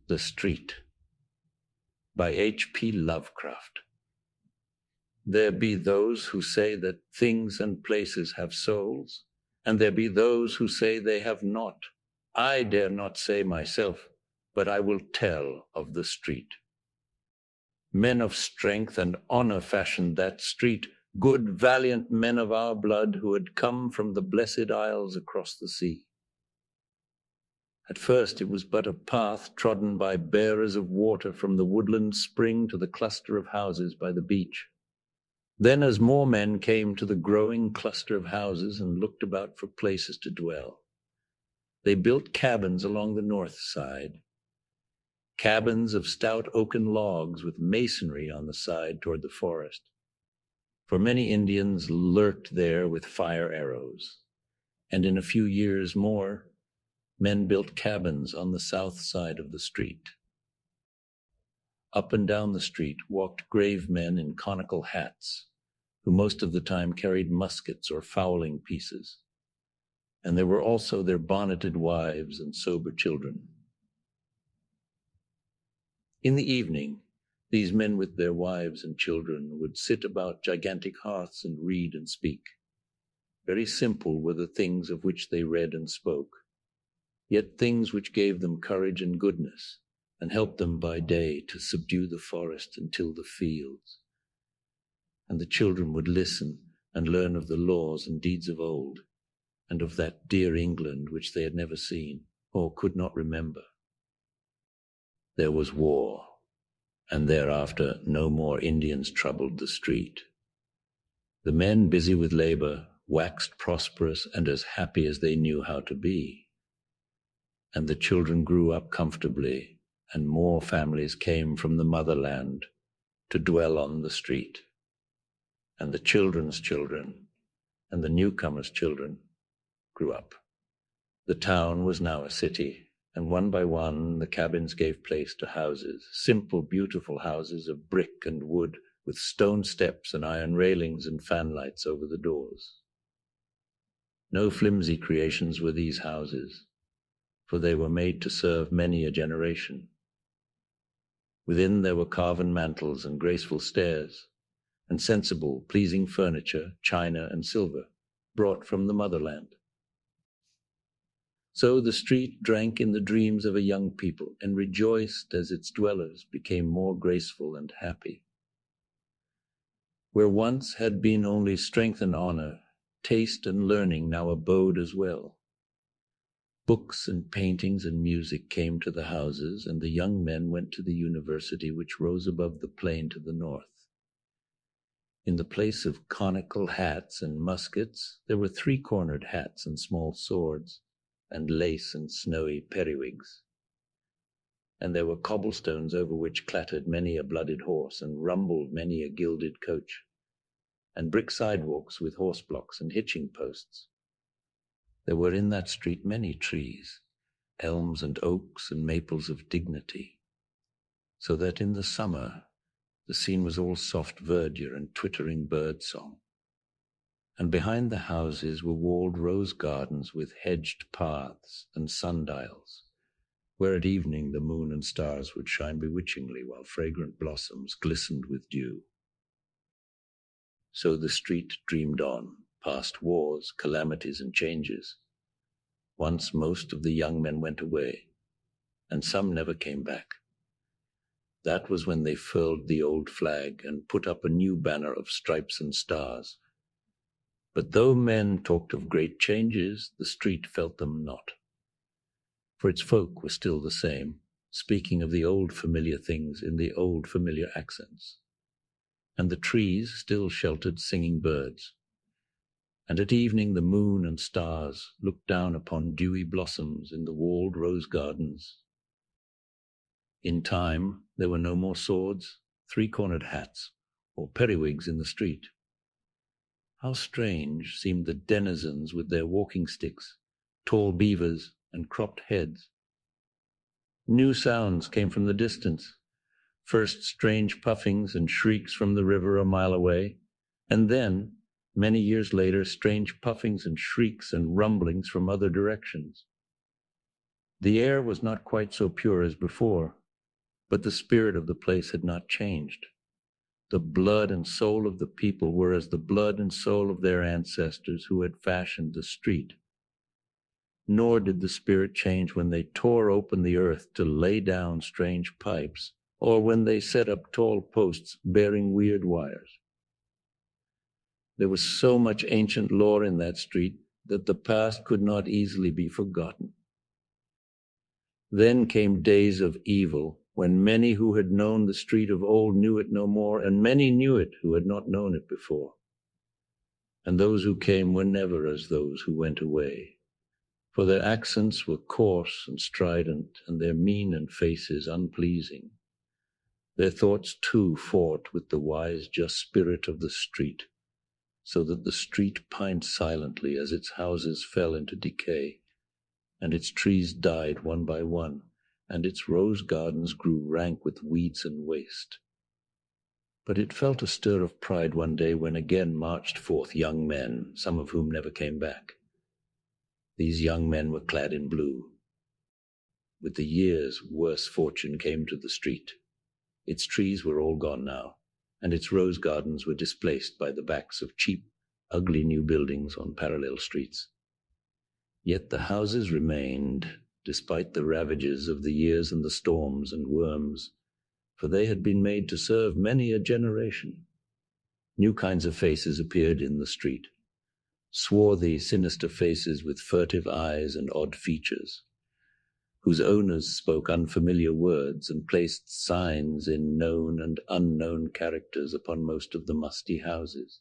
The Street by H.P. Lovecraft. There be those who say that things and places have souls, and there be those who say they have not. I dare not say myself, but I will tell of the street. Men of strength and honor fashioned that street, good valiant men of our blood who had come from the blessed isles across the sea. At first it was but a path trodden by bearers of water from the woodland spring to the cluster of houses by the beach. Then as more men came to the growing cluster of houses and looked about for places to dwell, they built cabins along the north side, cabins of stout oaken logs with masonry on the side toward the forest. For many Indians lurked there with fire arrows, and in a few years more, men built cabins on the south side of the street. Up and down the street walked grave men in conical hats, who most of the time carried muskets or fowling pieces, and there were also their bonneted wives and sober children. In the evening, these men with their wives and children would sit about gigantic hearths and read and speak. Very simple were the things of which they read and spoke, yet things which gave them courage and goodness, and helped them by day to subdue the forest and till the fields. And the children would listen and learn of the laws and deeds of old, and of that dear England which they had never seen, or could not remember. There was war, and thereafter no more Indians troubled the street. The men busy with labor waxed prosperous and as happy as they knew how to be. And the children grew up comfortably, and more families came from the motherland to dwell on the street. And the children's children and the newcomers' children grew up. The town was now a city, and one by one the cabins gave place to houses, simple, beautiful houses of brick and wood, with stone steps and iron railings and fanlights over the doors. No flimsy creations were these houses, for they were made to serve many a generation. Within there were carven mantels and graceful stairs, and sensible, pleasing furniture, china and silver, brought from the motherland. So the street drank in the dreams of a young people, and rejoiced as its dwellers became more graceful and happy. Where once had been only strength and honor, taste and learning now abode as well. Books and paintings and music came to the houses, and the young men went to the university which rose above the plain to the north. In the place of conical hats and muskets, there were three-cornered hats and small swords, and lace and snowy periwigs. And there were cobblestones over which clattered many a blooded horse, and rumbled many a gilded coach, and brick sidewalks with horse blocks and hitching posts. There were in that street many trees, elms and oaks and maples of dignity, so that in the summer the scene was all soft verdure and twittering bird song. And behind the houses were walled rose gardens with hedged paths and sundials, where at evening the moon and stars would shine bewitchingly while fragrant blossoms glistened with dew. So the street dreamed on, past wars, calamities, and changes. Once most of the young men went away, and some never came back. That was when they furled the old flag and put up a new banner of stripes and stars. But though men talked of great changes, the street felt them not. For its folk were still the same, speaking of the old familiar things in the old familiar accents. And the trees still sheltered singing birds. And at evening the moon and stars looked down upon dewy blossoms in the walled rose gardens. In time there were no more swords, three-cornered hats, or periwigs in the street. How strange seemed the denizens with their walking sticks, tall beavers, and cropped heads. New sounds came from the distance, first strange puffings and shrieks from the river a mile away, and then, many years later, strange puffings and shrieks and rumblings from other directions. The air was not quite so pure as before, but the spirit of the place had not changed. The blood and soul of the people were as the blood and soul of their ancestors who had fashioned the street. Nor did the spirit change when they tore open the earth to lay down strange pipes, or when they set up tall posts bearing weird wires. There was so much ancient lore in that street that the past could not easily be forgotten. Then came days of evil, when many who had known the street of old knew it no more, and many knew it who had not known it before. And those who came were never as those who went away, for their accents were coarse and strident, and their mien and faces unpleasing. Their thoughts too fought with the wise, just spirit of the street, so that the street pined silently as its houses fell into decay, and its trees died one by one, and its rose gardens grew rank with weeds and waste. But it felt a stir of pride one day when again marched forth young men, some of whom never came back. These young men were clad in blue. With the years, worse fortune came to the street. Its trees were all gone now, and its rose gardens were displaced by the backs of cheap, ugly new buildings on parallel streets. Yet the houses remained, despite the ravages of the years and the storms and worms, for they had been made to serve many a generation. New kinds of faces appeared in the street, swarthy, sinister faces with furtive eyes and odd features, whose owners spoke unfamiliar words and placed signs in known and unknown characters upon most of the musty houses.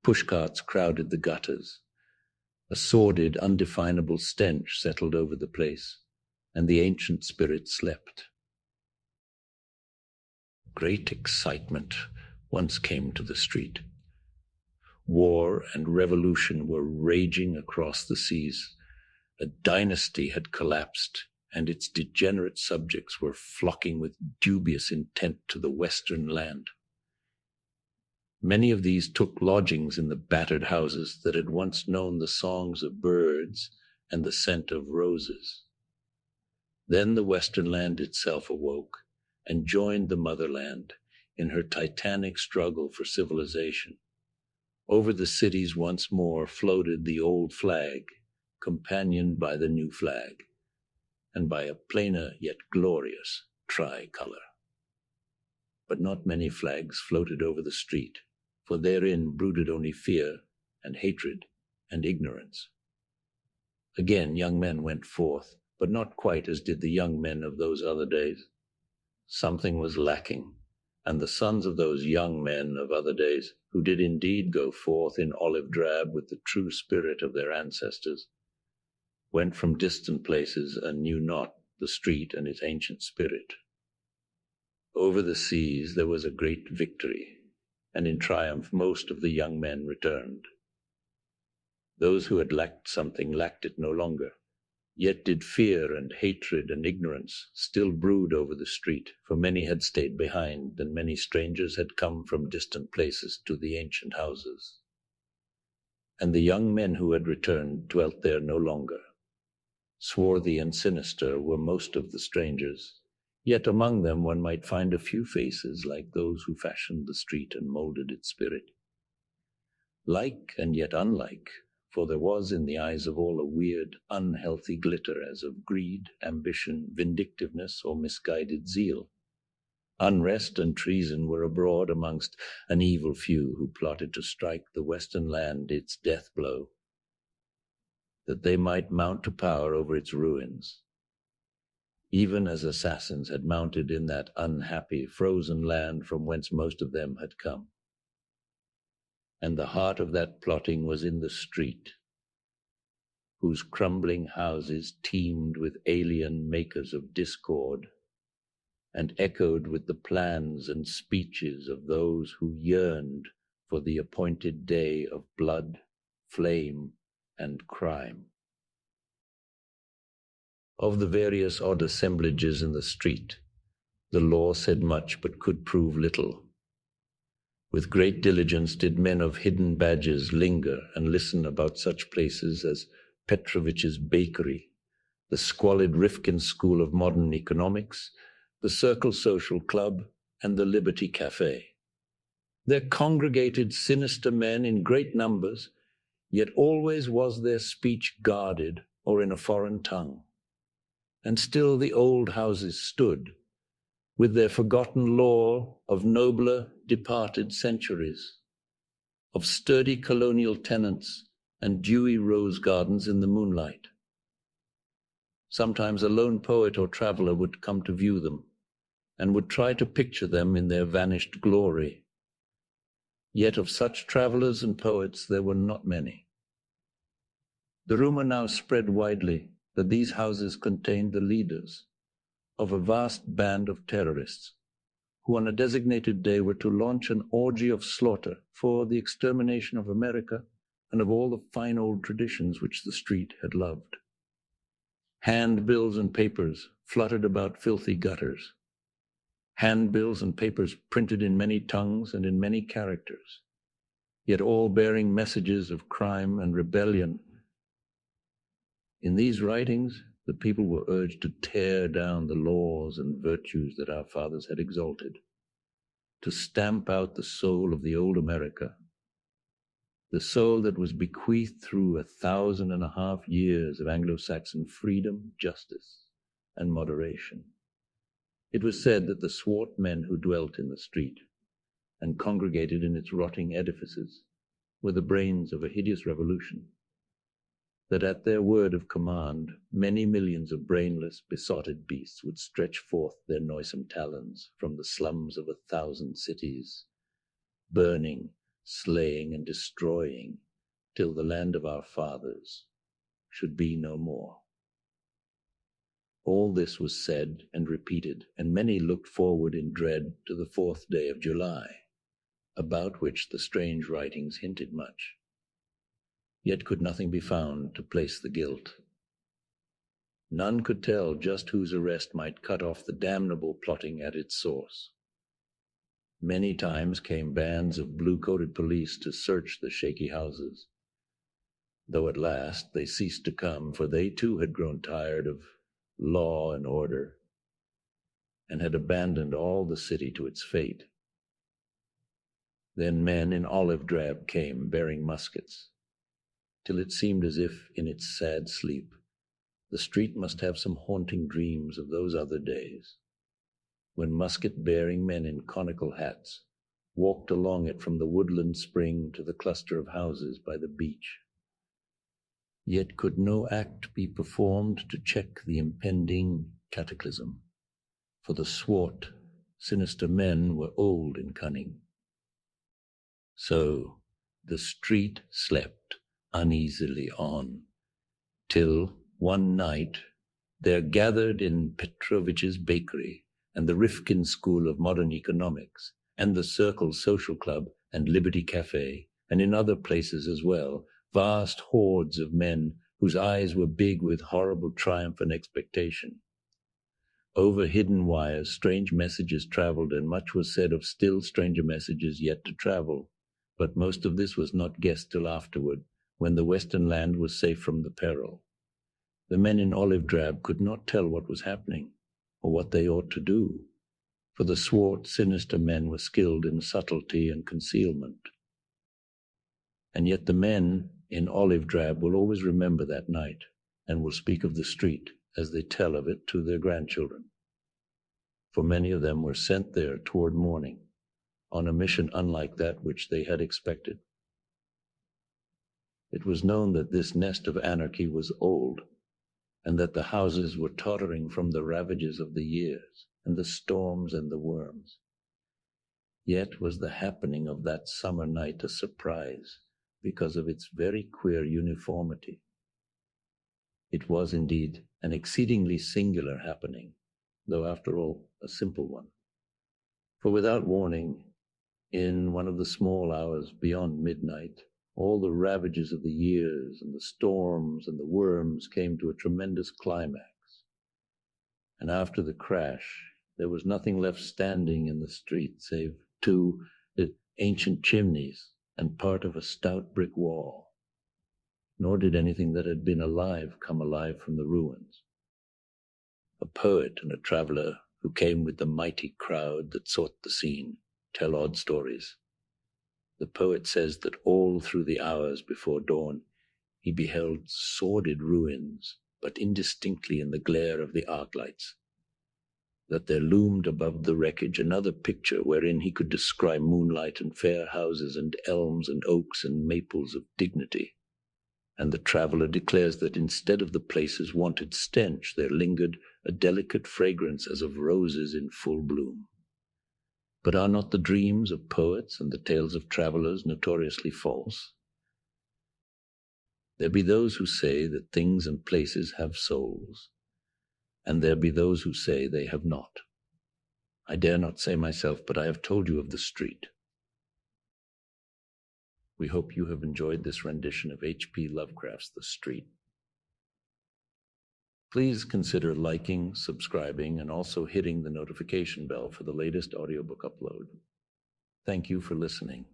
Pushcarts crowded the gutters. A sordid, undefinable stench settled over the place, and the ancient spirit slept. Great excitement once came to the street. War and revolution were raging across the seas. A dynasty had collapsed, and its degenerate subjects were flocking with dubious intent to the western land. Many of these took lodgings in the battered houses that had once known the songs of birds and the scent of roses. Then the western land itself awoke and joined the motherland in her titanic struggle for civilization. Over the cities once more floated the old flag, companioned by the new flag, and by a plainer yet glorious tricolor. But not many flags floated over the street, for therein brooded only fear and hatred and ignorance. Again young men went forth, but not quite as did the young men of those other days. Something was lacking, and the sons of those young men of other days, who did indeed go forth in olive drab with the true spirit of their ancestors, went from distant places and knew not the street and its ancient spirit. Over the seas there was a great victory, and in triumph most of the young men returned. Those who had lacked something lacked it no longer, yet did fear and hatred and ignorance still brood over the street, for many had stayed behind, and many strangers had come from distant places to the ancient houses. And the young men who had returned dwelt there no longer. Swarthy and sinister were most of the strangers, yet among them one might find a few faces like those who fashioned the street and molded its spirit. Like and yet unlike, for there was in the eyes of all a weird, unhealthy glitter as of greed, ambition, vindictiveness, or misguided zeal. Unrest and treason were abroad amongst an evil few who plotted to strike the western land its death blow, that they might mount to power over its ruins, even as assassins had mounted in that unhappy, frozen land from whence most of them had come. And the heart of that plotting was in the street, whose crumbling houses teemed with alien makers of discord, and echoed with the plans and speeches of those who yearned for the appointed day of blood, flame, and crime. Of the various odd assemblages in the street, the law said much but could prove little. With great diligence did men of hidden badges linger and listen about such places as Petrovich's bakery, the squalid Rifkin School of Modern Economics, the Circle Social Club, and the Liberty Cafe. There congregated sinister men in great numbers, yet always was their speech guarded or in a foreign tongue. And still the old houses stood, with their forgotten lore of nobler departed centuries, of sturdy colonial tenants and dewy rose gardens in the moonlight. Sometimes a lone poet or traveler would come to view them, and would try to picture them in their vanished glory. Yet of such travelers and poets there were not many. The rumor now spread widely that these houses contained the leaders of a vast band of terrorists, who on a designated day were to launch an orgy of slaughter for the extermination of America and of all the fine old traditions which the street had loved. Handbills and papers fluttered about filthy gutters. Handbills and papers printed in many tongues and in many characters, yet all bearing messages of crime and rebellion. In these writings, the people were urged to tear down the laws and virtues that our fathers had exalted, to stamp out the soul of the old America, the soul that was bequeathed through 1,500 years of Anglo-Saxon freedom, justice, and moderation. It was said that the swart men who dwelt in the street and congregated in its rotting edifices were the brains of a hideous revolution, that at their word of command many millions of brainless, besotted beasts would stretch forth their noisome talons from the slums of 1,000 cities, burning, slaying, and destroying till the land of our fathers should be no more. All this was said and repeated, and many looked forward in dread to the 4th day of July, about which the strange writings hinted much. Yet could nothing be found to place the guilt. None could tell just whose arrest might cut off the damnable plotting at its source. Many times came bands of blue-coated police to search the shaky houses, though at last they ceased to come, for they too had grown tired of law and order, and had abandoned all the city to its fate. Then men in olive drab came, bearing muskets, till it seemed as if, in its sad sleep, the street must have some haunting dreams of those other days, when musket-bearing men in conical hats walked along it from the woodland spring to the cluster of houses by the beach. Yet could no act be performed to check the impending cataclysm, for the swart, sinister men were old in cunning. So the street slept uneasily on, till one night there gathered in Petrovich's bakery and the Rifkin School of Modern Economics and the Circle Social Club and Liberty Cafe, and in other places as well, vast hordes of men whose eyes were big with horrible triumph and expectation. Over hidden wires, strange messages traveled, and much was said of still stranger messages yet to travel. But most of this was not guessed till afterward, when the western land was safe from the peril. The men in olive drab could not tell what was happening, or what they ought to do, for the swart, sinister men were skilled in subtlety and concealment. And yet the men in olive drab will always remember that night, and will speak of the street as they tell of it to their grandchildren. For many of them were sent there toward morning, on a mission unlike that which they had expected. It was known that this nest of anarchy was old, and that the houses were tottering from the ravages of the years, and the storms and the worms. Yet was the happening of that summer night a surprise, because of its very queer uniformity. It was indeed an exceedingly singular happening, though after all a simple one. For without warning, in one of the small hours beyond midnight, all the ravages of the years and the storms and the worms came to a tremendous climax. And after the crash, there was nothing left standing in the street save 2 ancient chimneys and part of a stout brick wall. Nor did anything that had been alive come alive from the ruins. A poet and a traveler who came with the mighty crowd that sought the scene, tell odd stories. The poet says that all through the hours before dawn, he beheld sordid ruins, but indistinctly in the glare of the arc lights. That there loomed above the wreckage another picture wherein he could descry moonlight and fair houses and elms and oaks and maples of dignity. And the traveller declares that instead of the place's wonted stench, there lingered a delicate fragrance as of roses in full bloom. But are not the dreams of poets and the tales of travellers notoriously false? There be those who say that things and places have souls, and there be those who say they have not. I dare not say myself, but I have told you of the street. We hope you have enjoyed this rendition of H.P. Lovecraft's The Street. Please consider liking, subscribing, and also hitting the notification bell for the latest audiobook upload. Thank you for listening.